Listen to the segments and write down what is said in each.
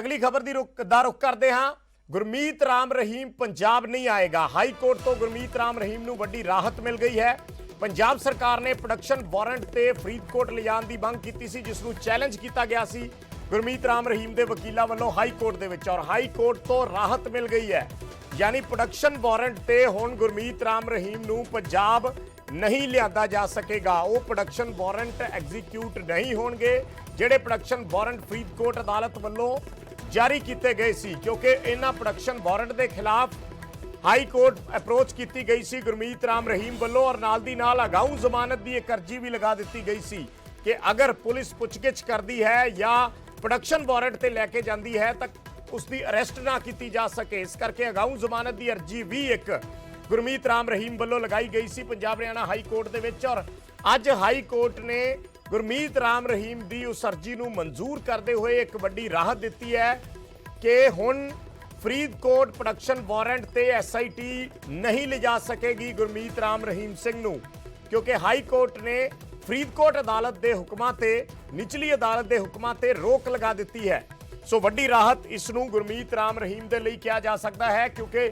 अगली खबर दा रुख करते हाँ। गुरमीत राम रहीम पंजाब नहीं आएगा। हाई कोर्ट तो गुरमीत राम रहीम नूं वड्डी राहत मिल गई है। पंजाब सरकार ने प्रोडक्शन वारंट ते फरीदकोट ले जाण दी मंग कीती सी, जिस नूं चैलेंज किया गया सी गुरमीत राम रहीम दे वकीलां वल्लों हाई कोर्ट दे विच, और हाई कोर्ट तो राहत मिल गई है। यानी प्रोडक्शन वारंट ते हुण गुरमीत राम रहीम नूं पंजाब नहीं लिआंदा जा सकेगा। वो प्रोडक्शन वारंट एग्जीक्यूट नहीं होणगे जिहड़े प्रोडक्शन वारंट फरीदकोट अदालत वल्लों जारी किए गए सी, क्योंकि इन्हां प्रोडक्शन वारंट के खिलाफ हाई कोर्ट अप्रोच की गई सी गुरमीत राम रहीम वल्लों, और नाल दी नाल अगाऊ जमानत की एक अर्जी भी लगा दी गई सी कि अगर पुलिस पुछगिछ करती है या प्रोडक्शन वारंट ते लैके जाती है तो उसकी अरेस्ट ना की जा सके। इस करके अगाऊ जमानत की अर्जी भी एक गुरमीत राम रहीम वल्लों लगाई गई सी पंजाब हरियाणा हाई कोर्ट दे विच, और अज हाई कोर्ट ने गुरमीत राम रहीम की उस अर्जी नूं मंजूर करते हुए एक वड्डी राहत दी है कि हुण फरीदकोट प्रोडक्शन वारंट ते SIT नहीं ले जा सकेगी गुरमीत राम रहीम सिंह नूं, क्योंकि हाई कोर्ट ने फरीदकोट अदालत के हुक्मां ते निचली अदालत के हुक्मां ते रोक लगा दी है। सो वड्डी राहत इस नूं गुरमीत राम रहीम दे लई किया जा सकता है, क्योंकि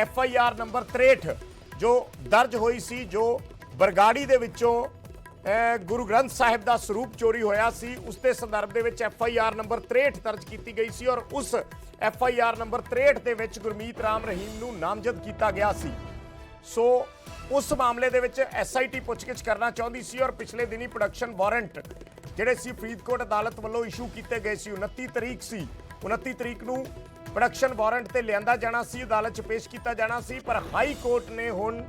FIR नंबर 63 जो दर्ज हुई सी, जो बरगाड़ी दे विचों गुरु ग्रंथ साहिब का स्वरूप चोरी होया सी, उसके संदर्भ दे विच FIR नंबर 63 दर्ज की गई सी, और उस FIR नंबर 63 दे विच गुरमीत राम रहीम नूं नामजद किया गया सी। सो उस मामले दे विच SIT पुछगिछ करना चाहती सी, और पिछले दिनी प्रोडक्शन वारंट जिहड़े सी फरीदकोट अदालत वालों इशू किए गए सी। 29 तरीक सी, 29 तरीक नूं प्रोडक्शन वारंट ते लिआंदा जाना सी, अदालत च पेश किया जाना सी, पर हाई कोर्ट ने हुण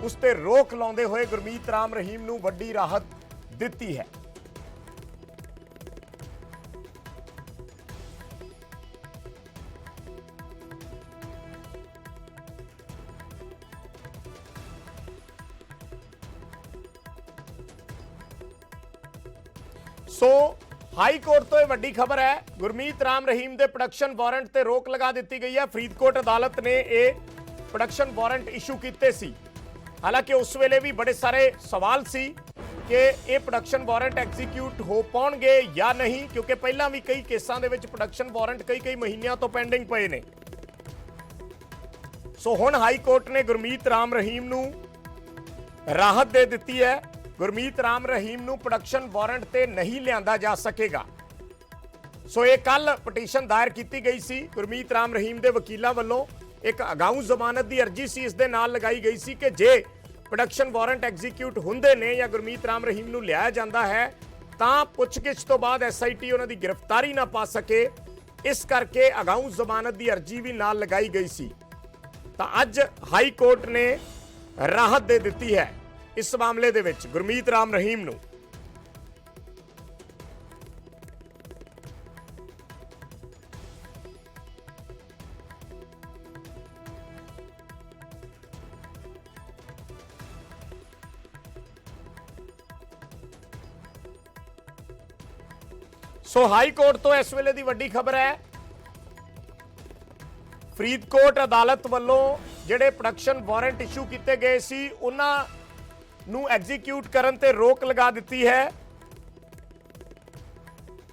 उस ते रोक लाउंदे होए गुरमीत राम रहीम नूं वड्डी राहत दित्ती है। सो हाई कोर्ट तो यह वड्डी खबर है। गुरमीत राम रहीम दे प्रोडक्शन वारंट ते रोक लगा दी गई है। फरीदकोट अदालत ने यह प्रोडक्शन वारंट इशू किए सी। हालांकि उस वेले भी बड़े सारे सवाल सी कि ये प्रोडक्शन वारंट एग्जीक्यूट हो पाउणगे या नहीं, क्योंकि पहला भी कई केसां दे विच प्रोडक्शन वारंट कई महीनों तो पेंडिंग पे ने। सो हुण हाई कोर्ट ने गुरमीत राम रहीम नूं राहत दे दित्ती है। गुरमीत राम रहीम नूं प्रोडक्शन वारंट ते नहीं लिआंदा जा सकेगा। सो ये कल पटीशन दायर की गई सी गुरमीत राम रहीम दे वकीलां वल्लों, एक अगाऊ जमानत की अर्जी सी इस दे नाल लगाई गई सी कि जे प्रोडक्शन वारंट एग्जीक्यूट हुंदे ने या गुरमीत राम रहीम नूं लिया जाता है तां पुछगिछ तो बाद SIT उन्हां दी गिरफ्तारी ना पा सके। इस करके अगाऊ जमानत की अर्जी भी नाल लगाई गई सी। तां अज हाई कोर्ट ने राहत दे दित्ती है इस मामले दे विच गुरमीत राम रहीम नूं। सो हाई कोर्ट तो इस वेले दी वड्डी खबर है। फरीदकोट अदालत वालों जिहड़े प्रोडक्शन वारंट इशू किए गए सी उन्हां नूं एग्जीक्यूट करन ते रोक लगा दी है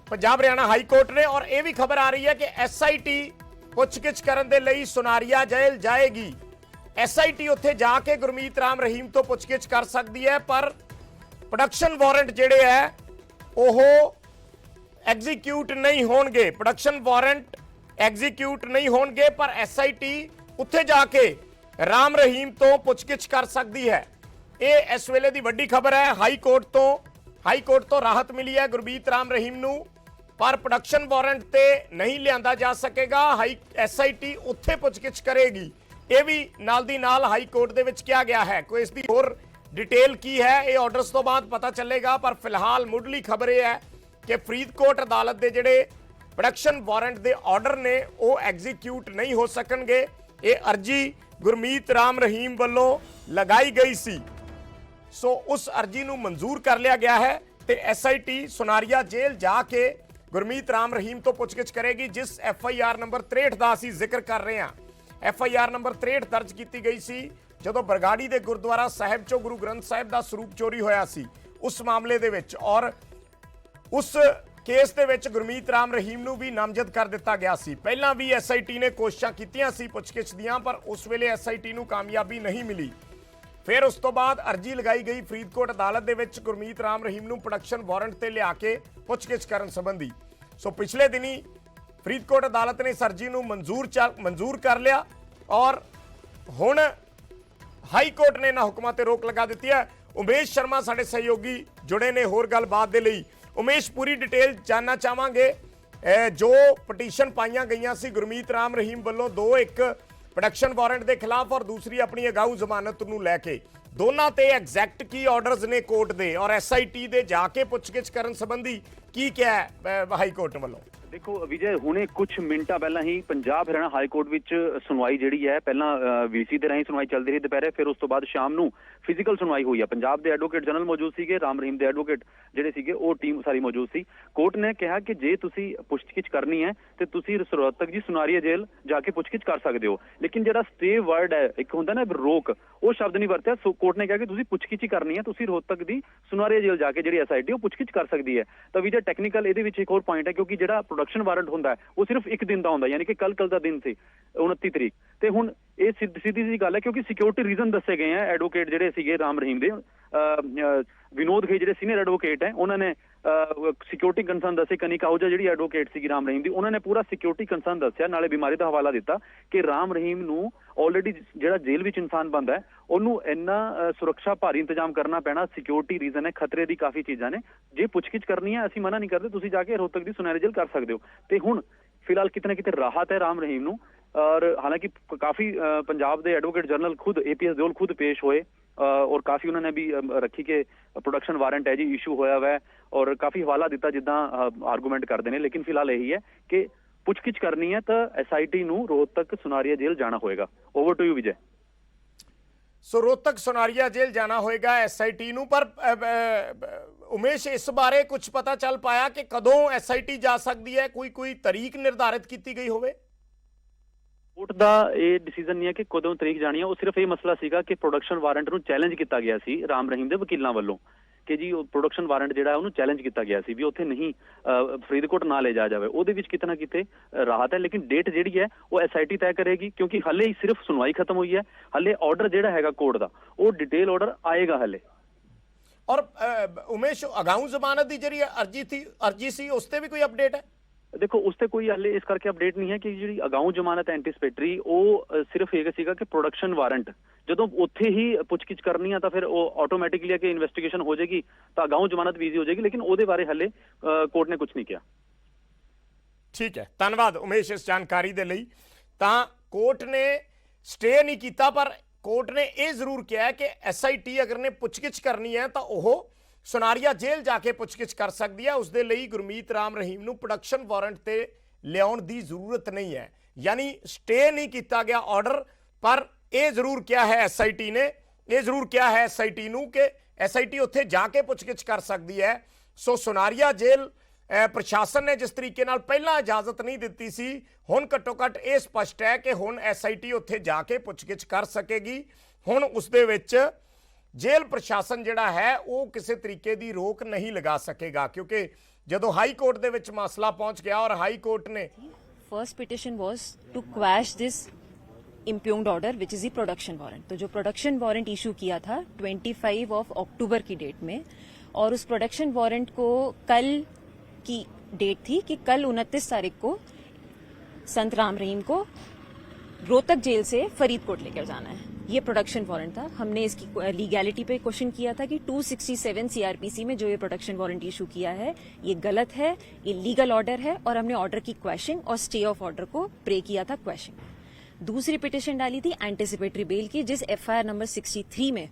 पंजाब हरियाणा हाई कोर्ट ने। और यह भी खबर आ रही है कि SIT पुछगिछ करन दे लई सुनारिया जेल जाएगी। SIT उत्थे जाके गुरमीत राम रहीम तो पुछगिछ कर सकती है, पर प्रोडक्शन वारंट जिहड़े है ओह एग्जीक्यूट नहीं होणगे। प्रोडक्शन वारंट एग्जीक्यूट नहीं होणगे, पर SIT उत्थे जाके राम रहीम तो पुछगिछ कर सकती है। ये इस वेले दी वड्डी खबर है। हाई कोर्ट तो राहत मिली है गुरमीत राम रहीम नूं, पर प्रोडक्शन वारंट ते नहीं लिआंदा जा सकेगा। SIT उत्थे पुछगिछ करेगी। ये भी नाल दी नाल हाई कोर्ट दे विच किया गया है। कोई इसकी होर डिटेल की है ये ऑर्डर्स तो बाद पता चलेगा, पर फिलहाल मुढ़ली खबर यह है कि फरीदकोट अदालत के जिहड़े प्रोडक्शन वारंट के ऑर्डर ने वो एग्जीक्यूट नहीं हो सकणगे। ये अर्जी गुरमीत राम रहीम वालों लगाई गई सी। सो उस अर्जी नूं मंजूर कर लिया गया है ते SIT सुनारिया जेल जाके गुरमीत राम रहीम तो पुछगिछ करेगी, जिस FIR नंबर 63 का असीं जिक्र कर रहे हैं। FIR नंबर 63 दर्ज की गई सी जदों बरगाड़ी के गुरुद्वारा साहिब चों गुरु ग्रंथ साहिब का स्वरूप चोरी होया सी उस मामले दे विच, और उस ਕੇਸ ਦੇ ਵਿੱਚ ਗੁਰਮੀਤ ਰਾਮ ਰਹੀਮ ਨੂੰ ਵੀ ਨਾਮਜ਼ਦ ਕਰ ਦਿੱਤਾ ਗਿਆ ਸੀ। ਪਹਿਲਾਂ ਵੀ ਐਸਆਈਟੀ ਨੇ ਕੋਸ਼ਿਸ਼ਾਂ ਕੀਤੀਆਂ ਸੀ ਪੁੱਛਗਿੱਛ ਦੀਆਂ, ਪਰ ਉਸ ਵੇਲੇ ਐਸਆਈਟੀ ਨੂੰ ਕਾਮਯਾਬੀ ਨਹੀਂ ਮਿਲੀ। ਫਿਰ ਉਸ ਤੋਂ ਬਾਅਦ ਅਰਜੀ ਲਗਾਈ ਗਈ ਫਰੀਦਕੋਟ ਅਦਾਲਤ ਦੇ ਵਿੱਚ ਗੁਰਮੀਤ ਰਾਮ ਰਹੀਮ ਨੂੰ ਪ੍ਰੋਡਕਸ਼ਨ ਵਾਰੰਟ ਤੇ ਲਿਆ ਕੇ ਪੁੱਛਗਿੱਛ ਕਰਨ ਸੰਬੰਧੀ। ਸੋ ਪਿਛਲੇ ਦਿਨੀ ਫਰੀਦਕੋਟ ਅਦਾਲਤ ਨੇ ਇਸ ਅਰਜੀ ਨੂੰ ਮਨਜ਼ੂਰ ਕਰ ਲਿਆ ਔਰ ਹੁਣ ਹਾਈ ਕੋਰਟ ਨੇ ਇਹਨਾਂ ਹੁਕਮਾਂ ਤੇ ਰੋਕ ਲਗਾ ਦਿੱਤੀ ਹੈ। ਉਮੇਸ਼ ਸ਼ਰਮਾ ਸਾਡੇ ਸਹਿਯੋਗੀ ਜੁੜੇ ਨੇ ਹੋਰ ਗੱਲਬਾਤ ਦੇ ਲਈ। ਉਮੇਸ਼, ਪੂਰੀ ਡਿਟੇਲ ਜਾਨਣਾ ਚਾਹਾਂਗੇ। ਜੋ ਪਟੀਸ਼ਨ ਪਾਈਆਂ ਗਈਆਂ ਸੀ ਗੁਰਮੀਤ ਰਾਮ ਰਹੀਮ ਵੱਲੋਂ, ਦੋ, ਇੱਕ ਪ੍ਰੋਡਕਸ਼ਨ ਵਾਰੰਟ ਦੇ ਖਿਲਾਫ ਔਰ ਦੂਸਰੀ ਆਪਣੀ ਅਗਾਊ ਜ਼ਮਾਨਤ ਨੂੰ ਲੈ ਕੇ, ਦੋਨਾਂ ਤੇ ਐਗਜ਼ੈਕਟ ਕੀ ਆਰਡਰਸ ਨੇ ਕੋਰਟ ਦੇ ਔਰ ਐਸਆਈਟੀ ਦੇ ਜਾ ਕੇ ਪੁੱਛਗਿੱਛ ਕਰਨ ਸੰਬੰਧੀ ਕੀ ਕਿਹਾ ਹੈ ਹਾਈ ਕੋਰਟ ਵੱਲੋਂ? ਦੇਖੋ ਵਿਜੇ, ਹੁਣੇ ਕੁਝ ਮਿੰਟਾਂ ਪਹਿਲਾਂ ਹੀ ਪੰਜਾਬ ਹਰਿਆਣਾ ਹਾਈ ਕੋਰਟ ਵਿੱਚ ਸੁਣਵਾਈ ਜਿਹੜੀ ਹੈ, ਪਹਿਲਾਂ ਵੀਸੀ ਦੇ ਰਾਹੀਂ ਸੁਣਵਾਈ ਚੱਲਦੀ ਰਹੀ ਦੁਪਹਿਰੇ, ਫਿਰ ਉਸ ਤੋਂ ਬਾਅਦ ਸ਼ਾਮ ਨੂੰ ਫਿਜ਼ੀਕਲ ਸੁਣਵਾਈ ਹੋਈ ਹੈ। ਪੰਜਾਬ ਦੇ ਐਡਵੋਕੇਟ ਜਨਰਲ ਮੌਜੂਦ ਸੀਗੇ, ਰਾਮ ਰਹੀਮ ਦੇ ਐਡਵੋਕੇਟ ਜਿਹੜੇ ਸੀਗੇ ਉਹ ਟੀਮ ਸਾਰੀ ਮੌਜੂਦ ਸੀ। ਕੋਰਟ ਨੇ ਕਿਹਾ ਕਿ ਜੇ ਤੁਸੀਂ ਪੁੱਛਗਿੱਛ ਕਰਨੀ ਹੈ ਤੇ ਤੁਸੀਂ ਰੋਹਤਕ ਜੀ ਸੁਨਾਰੀਆ ਜੇਲ੍ਹ ਜਾ ਕੇ ਪੁੱਛਗਿੱਛ ਕਰ ਸਕਦੇ ਹੋ, ਲੇਕਿਨ ਜਿਹੜਾ ਸਟੇ ਵਰਡ ਹੈ, ਇੱਕ ਹੁੰਦਾ ਨਾ ਰੋਕ, ਉਹ ਸ਼ਬਦ ਨਹੀਂ ਵਰਤਿਆ। ਸੋ ਕੋਰਟ ਨੇ ਕਿਹਾ ਕਿ ਤੁਸੀਂ ਪੁੱਛਗਿੱਛ ਹੀ ਕਰਨੀ ਹੈ, ਤੁਸੀਂ ਰੋਹਤਕ ਦੀ ਸੁਨਾਰੀਆ ਜੇਲ੍ਹ ਜਾ ਕੇ ਜਿਹੜੀ ਐਸਆਈਟੀ ਉਹ ਪੁੱਛਗਿੱਛ ਕਰ ਸਕਦੀ ਹੈ। ਤਾਂ ਵਿਜੇ ਟੈਕਨੀਕਲ ਇਹਦੇ ਵਿੱਚ ਇੱਕ ਹੋਰ ਪੁਆਇੰਟ ਹੈ, ਕਿਉਂਕਿ ਜਿਹੜਾ ਪ੍ਰੋਡਕਸ਼ਨ ਵਾਰੰਟ ਹੁੰਦਾ ਹੈ ਉਹ ਸਿਰਫ ਇੱਕ ਦਿਨ ਦਾ ਹੁੰਦਾ, ਯਾਨੀ ਕਿ ਕੱਲ ਦਾ ਦਿਨ ਸੀ 29 ਤਰੀਕ, ਤੇ ਹੁਣ ਇਹ ਸਿੱਧੀ ਜੀ ਗੱਲ ਹੈ ਕਿਉਂਕਿ ਸਿਕਿਉਰਿਟੀ ਰੀਜ਼ਨ ਦੱਸੇ ਗਏ ਆ। ਐਡਵੋਕੇਟ ਜਿਹੜੇ ਸੀਗੇ ਰਾਮ ਰਹੀਮ ਦੇ, ਵਿਨੋਦ ਖੇ ਜਿਹੜੇ ਸੀਨੀਅਰ ਐਡਵੋਕੇਟ ਹੈ, ਉਹਨਾਂ ਨੇ ਸਿਕਿਉਰਿਟੀ ਕੰਸਰਨ ਦੱਸੇ। ਕਨਿਕਾ ਆਹੂਜਾ ਜਿਹੜੀ ਐਡਵੋਕੇਟ ਸੀਗੀ ਰਾਮ ਰਹੀਮ ਦੀ, ਉਹਨਾਂ ਨੇ ਪੂਰਾ ਸਿਕਿਉਰਿਟੀ ਕੰਸਰਨ ਦੱਸਿਆ, ਨਾਲੇ ਬਿਮਾਰੀ ਦਾ ਹਵਾਲਾ ਦਿੱਤਾ ਕਿ ਰਾਮ ਰਹੀਮ ਨੂੰ ਆਲਰੇਡੀ ਜਿਹੜਾ ਜੇਲ੍ਹ ਵਿੱਚ ਇਨਸਾਨ ਬੰਦ ਹੈ ਉਹਨੂੰ ਇੰਨਾ ਸੁਰੱਖਿਆ ਭਾਰੀ ਇੰਤਜ਼ਾਮ ਕਰਨਾ ਪੈਣਾ, ਸਿਕਿਉਰਿਟੀ ਰੀਜ਼ਨ ਹੈ, ਖਤਰੇ ਦੀ ਕਾਫੀ ਚੀਜ਼ਾਂ ਨੇ। ਜੇ ਪੁੱਛਗਿੱਛ ਕਰਨੀ ਹੈ ਅਸੀਂ ਮਨਾ ਨਹੀਂ ਕਰਦੇ, ਤੁਸੀਂ ਜਾ ਕੇ ਰੋਹਤਕ ਦੀ ਸੁਨਹਿਰੀ ਜੇਲ੍ਹ ਕਰ ਸਕਦੇ ਹੋ। ਤੇ ਹੁਣ ਫਿਲਹਾਲ ਕਿਤੇ ਨਾ ਕਿਤੇ ਰਾਹਤ ਹੈ ਰਾਮ ਰਹੀਮ ਨੂੰ। ਔਰ ਹਾਲਾਂਕਿ ਕਾਫੀ ਪੰਜਾਬ ਦੇ ਐਡਵੋਕੇਟ ਜਨਰਲ ਖੁਦ APS ਦਿਓਲ ਖੁਦ ਪੇਸ਼ ਹੋਏ ਔਰ ਕਾਫੀ ਉਹਨਾਂ ਨੇ ਵੀ ਰੱਖੀ ਕਿ ਪ੍ਰੋਡਕਸ਼ਨ ਵਾਰੰਟ ਹੈ ਜੀ ਇਸ਼ੂ ਹੋਇਆ ਹੋਇਆ, ਔਰ ਕਾਫੀ ਹਵਾਲਾ ਦਿੱਤਾ ਜਿੱਦਾਂ ਆਰਗੂਮੈਂਟ ਕਰਦੇ ਨੇ। ਲੇਕਿਨ ਫਿਲਹਾਲ ਇਹੀ ਹੈ ਕਿ ਪੁੱਛਗਿੱਛ ਕਰਨੀ ਹੈ ਤਾਂ ਐਸਆਈਟੀ ਨੂੰ ਰੋਹਤਕ ਸੁਨਾਰੀਆ ਜੇਲ੍ਹ ਜਾਣਾ ਹੋਏਗਾ। Over to you Vijay. So Rohtak Sunaria jail ਜਾਣਾ ਹੋਏਗਾ ਐਸਆਈਟੀ ਨੂੰ, ਪਰ ਉਮੇਸ਼ ਇਸ ਬਾਰੇ ਕੁਝ ਪਤਾ ਚੱਲ ਪਾਇਆ ਕਿ ਕਦੋਂ ਐਸਆਈਟੀ ਜਾ ਸਕਦੀ ਹੈ? ਕੋਈ ਤਾਰੀਖ ਨਿਰਧਾਰਿਤ ਕੀਤੀ ਗਈ ਹੋਵੇ? ਕੋਰਟ ਦਾ ਇਹ ਡਿਸੀਜਨ ਨਹੀਂ ਹੈ ਕਿ ਕਦੋਂ ਤਰੀਕ ਜਾਣੀ ਹੈ, ਉਹ ਸਿਰਫ ਇਹ ਮਸਲਾ ਸੀਗਾ ਕਿ ਪ੍ਰੋਡਕਸ਼ਨ ਵਾਰੰਟ ਨੂੰ ਚੈਲੰਜ ਕੀਤਾ ਗਿਆ ਸੀ ਰਾਮ ਰਹੀਮ ਦੇ ਵਕੀਲਾਂ ਵੱਲੋਂ ਕਿ ਜੀ ਉਹ ਪ੍ਰੋਡਕਸ਼ਨ ਵਾਰੰਟ ਜਿਹੜਾ ਉਹਨੂੰ ਚੈਲੰਜ ਕੀਤਾ ਗਿਆ ਸੀ ਵੀ ਉੱਥੇ ਨਹੀਂ ਫਰੀਦਕੋਟ ਨਾ ਲੈ ਜਾਵੇ। ਉਹਦੇ ਵਿੱਚ ਕਿਤੇ ਨਾ ਕਿਤੇ ਰਾਹਤ ਹੈ, ਲੇਕਿਨ ਡੇਟ ਜਿਹੜੀ ਹੈ ਉਹ ਐਸਆਈਟੀ ਤੈਅ ਕਰੇਗੀ, ਕਿਉਂਕਿ ਹਲੇ ਹੀ ਸਿਰਫ ਸੁਣਵਾਈ ਖਤਮ ਹੋਈ ਹੈ। ਹਲੇ ਆਰਡਰ ਜਿਹੜਾ ਹੈਗਾ ਕੋਰਟ ਦਾ ਉਹ ਡਿਟੇਲ ਆਰਡਰ ਆਏਗਾ ਹਲੇ। ਔਰ ਉਮੇਸ਼, ਅਗਾਊ ਜ਼ਮਾਨਤ ਦੀ ਜਿਹੜੀ ਅਰਜੀ ਸੀ ਉਸ ਤੇ ਵੀ ਕੋਈ ਅਪਡੇਟ ਹੈ? ਦੇਖੋ ਉਸ ਤੇ ਕੋਈ ਹਲੇ ਇਸ ਕਰਕੇ ਅਪਡੇਟ ਨਹੀਂ ਹੈ ਕਿ ਜਿਹੜੀ ਅਗਾਊ ਜ਼ਮਾਨਤ ਐਂਟੀਸਪੇਟਰੀ ਉਹ ਸਿਰਫ ਇਹ ਸੀਗਾ ਕਿ ਪ੍ਰੋਡਕਸ਼ਨ ਵਾਰੰਟ ਜਦੋਂ ਉੱਥੇ ਹੀ ਪੁੱਛਗਿੱਛ ਕਰਨੀ ਆ ਤਾਂ ਫਿਰ ਉਹ ਆਟੋਮੈਟਿਕਲੀ ਕਿ ਇਨਵੈਸਟੀਗੇਸ਼ਨ ਹੋ ਜਾਏਗੀ ਤਾਂ ਅਗਾਊ ਜ਼ਮਾਨਤ ਵੀ ਈਜ਼ੀ ਹੋ ਜਾਏਗੀ, ਲੇਕਿਨ ਉਹਦੇ ਬਾਰੇ ਹਲੇ ਕੋਰਟ ਨੇ ਕੁਝ ਨਹੀਂ ਕਿਹਾ। ਠੀਕ ਹੈ, ਧੰਨਵਾਦ ਉਮੇਸ਼ ਇਸ ਜਾਣਕਾਰੀ ਦੇ ਲਈ। ਤਾਂ ਕੋਰਟ ਨੇ ਸਟੇ ਨਹੀਂ ਕੀਤਾ, ਪਰ ਕੋਰਟ ਨੇ ਇਹ ਜ਼ਰੂਰ ਕਿਹਾ ਕਿ ਐਸਆਈਟੀ ਅਗਰ ਨੇ ਪੁੱਛਗਿੱਛ ਕਰਨੀ ਹੈ ਤਾਂ ਉਹ ਸੁਨਾਰੀਆ ਜੇਲ੍ਹ ਜਾ ਕੇ ਪੁੱਛਗਿੱਛ ਕਰ ਸਕਦੀ ਹੈ। ਉਸ ਦੇ ਲਈ ਗੁਰਮੀਤ ਰਾਮ ਰਹੀਮ ਨੂੰ ਪ੍ਰੋਡਕਸ਼ਨ ਵਾਰੰਟ ਤੇ ਲਿਆਉਣ ਦੀ ਜ਼ਰੂਰਤ ਨਹੀਂ ਹੈ। ਯਾਨੀ ਸਟੇ ਨਹੀਂ ਕੀਤਾ ਗਿਆ ਆਰਡਰ, ਪਰ ਇਹ ਜ਼ਰੂਰ ਕਿਹਾ ਹੈ ਐਸਆਈਟੀ ਨੇ, ਇਹ ਜ਼ਰੂਰ ਕਿਹਾ ਹੈ ਐਸਆਈਟੀ ਨੂੰ ਕਿ ਐਸਆਈਟੀ ਉੱਥੇ ਜਾ ਕੇ ਪੁੱਛਗਿੱਛ ਕਰ ਸਕਦੀ ਹੈ। ਸੋ ਸੁਨਾਰੀਆ ਜੇਲ੍ਹ ਪ੍ਰਸ਼ਾਸਨ ਨੇ ਜਿਸ ਤਰੀਕੇ ਨਾਲ ਪਹਿਲਾਂ ਇਜਾਜ਼ਤ ਨਹੀਂ ਦਿੱਤੀ ਸੀ, ਹੁਣ ਘੱਟੋ ਘੱਟ ਇਹ ਸਪਸ਼ਟ ਹੈ ਕਿ ਹੁਣ ਐਸਆਈਟੀ ਉੱਥੇ ਜਾ ਕੇ ਪੁੱਛਗਿੱਛ ਕਰ ਸਕੇਗੀ। ਹੁਣ ਉਸ ਦੇ ਵਿੱਚ ਜੇਲ੍ਹ ਪ੍ਰਸ਼ਾਸਨ ਜਿਹੜਾ ਹੈ ਉਹ ਕਿਸੇ ਤਰੀਕੇ ਦੀ ਰੋਕ ਨਹੀਂ ਲਗਾ ਸਕੇਗਾ, ਕਿਉਂਕਿ ਜਦੋਂ ਹਾਈ ਕੋਰਟ ਦੇ ਵਿੱਚ ਮਸਲਾ ਪਹੁੰਚ ਗਿਆ ਔਰ ਹਾਈ ਕੋਰਟ ਨੇ first petition was to quash this impugned order which is the production warrant. तो जो प्रोडक्शन वारंट इशू किया था 25 ऑफ अक्टूबर की डेट में, और उस प्रोडक्शन वारंट को कल की डेट थी कि कल 29 तारीख को संत राम रहीम को रोहतक जेल से फरीदकोट लेकर जाना है। ये प्रोडक्शन वारंट था। हमने इसकी लीगैलिटी पे क्वेश्चन किया था कि 267 सीआरपीसी में जो ये प्रोडक्शन वारंट इशू किया है ये गलत है, ये लीगल ऑर्डर है, और हमने ऑर्डर की क्वेश्चन और स्टे ऑफ ऑर्डर को प्रे किया था क्वेश्चन। दूसरी पिटिशन डाली थी एंटिसिपेटरी बेल की, जिस एफआईआर नंबर 63 में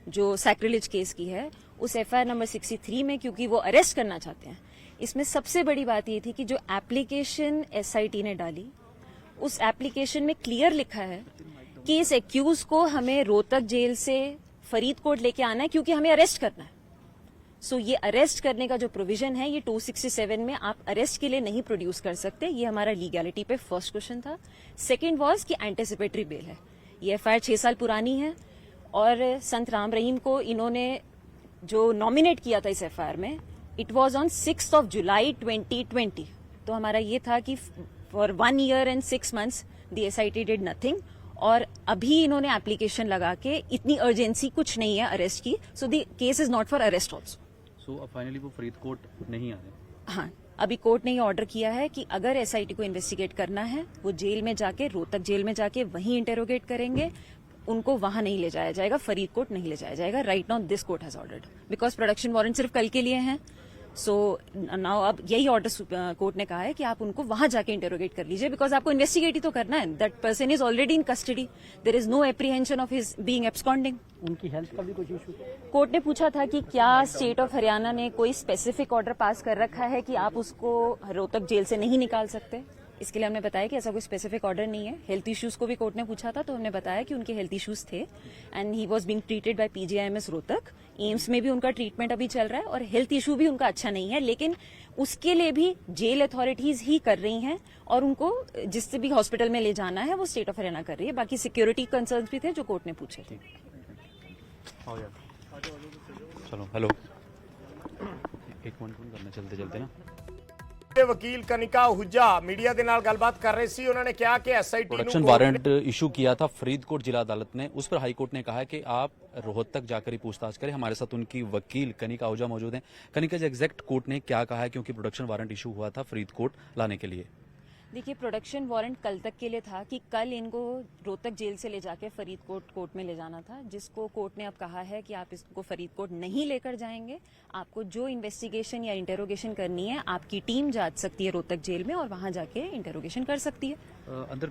जो सैक्रिलेज केस की है, उस एफआईआर नंबर 63 में क्योंकि वो अरेस्ट करना चाहते हैं, इसमें सबसे बड़ी बात ये थी कि जो एप्लीकेशन एसआईटी ने डाली उस एप्लीकेशन में क्लियर लिखा है कि इस एक्यूज को हमें रोहतक जेल से फरीदकोट लेके आना है क्योंकि हमें अरेस्ट करना है। सो ये अरेस्ट करने का जो प्रोविजन है ये 267 में आप अरेस्ट के लिए नहीं प्रोड्यूस कर सकते। ये हमारा लीगैलिटी पे फर्स्ट क्वेश्चन था। सेकंड वाज कि एंटिसिपेटरी बेल है, ये एफआईआर 6 साल पुरानी है और संत राम रहीम को इन्होंने जो नॉमिनेट किया था इस एफआईआर में it was on 6th of July 2020। तो हमारा ये था कि for 1 year and 6 months the SIT did nothing, और अभी इन्होंने एप्लीकेशन लगा के इतनी अर्जेंसी कुछ नहीं है अरेस्ट की, so the case is not for arrest also. सो अब फाइनली वो फरीदकोट नहीं आ रहे। हाँ, अभी कोर्ट ने ये ऑर्डर किया है कि अगर SIT को इन्वेस्टिगेट करना है, वो जेल में जाके, रोहतक जेल में जाके वहीं इंटेरोगेट करेंगे, उनको वहां नहीं ले जाया जाएगा, फरीदकोट नहीं ले जाया जाएगा। Right now this court has ordered, because production warrant सिर्फ कल के लिए हैं। सो नाउ अब यही ऑर्डर कोर्ट ने कहा है कि आप उनको वहां जाके इंटेरोगेट कर लीजिए, बिकॉज आपको इन्वेस्टिगेट ही तो करना है। That person is already in custody, there is no apprehension of his being absconding. उनकी हेल्थ का भी कुछ इशू? कोर्ट ने पूछा था कि क्या स्टेट ऑफ हरियाणा ने कोई स्पेसिफिक ऑर्डर पास कर रखा है कि आप उसको रोहतक जेल से नहीं निकाल सकते। इसके लिए हमने बताया कि ऐसा कोई स्पेसिफिक ऑर्डर नहीं है। हेल्थ इश्यूज को भी कोर्ट ने पूछा था, तो हमने बताया कि उनके हेल्थ इश्यूज थे and he was being treated by PGIMS Rohtak. AIIMS में भी उनका ट्रीटमेंट अभी चल रहा है और हेल्थ इशू भी उनका अच्छा नहीं है, लेकिन उसके लिए भी जेल अथॉरिटीज ही कर रही हैं और उनको जिससे भी हॉस्पिटल में ले जाना है वो स्टेट ऑफ हरियाणा कर रही है। बाकी सिक्योरिटी कंसर्न्स भी थे जो कोर्ट ने पूछे थे। चलो हेलो, एक मिनट करना चलते चलते ना। ਵਕੀਲ ਕਨਿਕਾ ਹੁਜਾ ਮੀਡੀਆ ਦੇ ਨਾਲ ਗੱਲਬਾਤ ਕਰ ਰਹੇ ਸੀ। ਉਹਨਾਂ ਨੇ ਕਿਹਾ ਕਿ SIT प्रोडक्शन वारंट इशू किया था फरीदकोट जिला अदालत ने, उस पर हाईकोर्ट ने कहा है कि आप रोहतक जाकर ही पूछताछ करें। हमारे साथ उनकी वकील कनिका आहूजा मौजूद हैं। कनिका जी, एग्जैक्ट कोर्ट ने क्या कहा है, क्योंकि प्रोडक्शन वारंट इशू हुआ था फरीदकोट लाने के लिए? देखिए, प्रोडक्शन वारंट कल तक के लिए था कि कल इनको रोहतक जेल से ले जाके फरीदकोट कोर्ट में ले जाना था, जिसको कोर्ट ने अब कहा है कि आप इसको फरीदकोट नहीं लेकर जाएंगे। आपको जो इन्वेस्टिगेशन या इंटेरोगेशन करनी है, आपकी टीम जा सकती है रोहतक जेल में और वहां जाके इंटेरोगेशन कर सकती है। अंदर